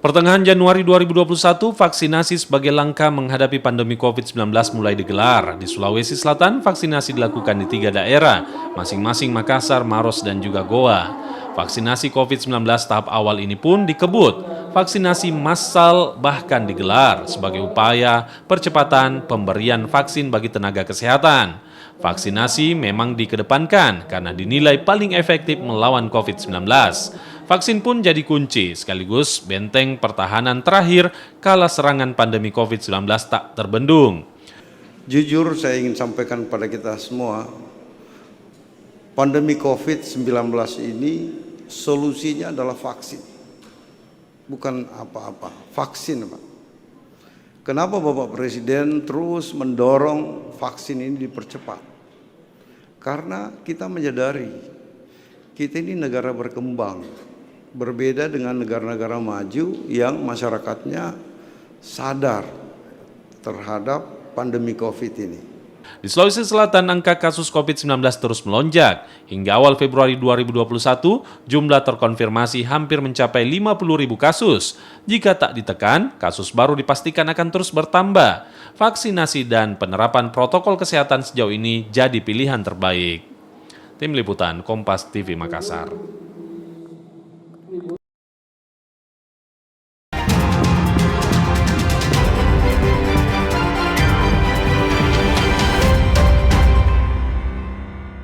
Pertengahan Januari 2021, vaksinasi sebagai langkah menghadapi pandemi COVID-19 mulai digelar. Di Sulawesi Selatan, vaksinasi dilakukan di 3 daerah, masing-masing Makassar, Maros, dan juga Goa. Vaksinasi COVID-19 tahap awal ini pun dikebut. Vaksinasi massal bahkan digelar sebagai upaya percepatan pemberian vaksin bagi tenaga kesehatan. Vaksinasi memang dikedepankan karena dinilai paling efektif melawan COVID-19. Vaksin pun jadi kunci sekaligus benteng pertahanan terakhir kala serangan pandemi COVID-19 tak terbendung. Jujur saya ingin sampaikan pada kita semua, pandemi COVID-19 ini solusinya adalah vaksin. Bukan apa-apa, vaksin Pak. Kenapa Bapak Presiden terus mendorong vaksin ini dipercepat? Karena kita menyadari kita ini negara berkembang. Berbeda dengan negara-negara maju yang masyarakatnya sadar terhadap pandemi COVID ini. Di Sulawesi Selatan, angka kasus COVID-19 terus melonjak. Hingga awal Februari 2021, jumlah terkonfirmasi hampir mencapai 50.000 kasus. Jika tak ditekan, kasus baru dipastikan akan terus bertambah. Vaksinasi dan penerapan protokol kesehatan sejauh ini jadi pilihan terbaik. Tim Liputan Kompas TV Makassar.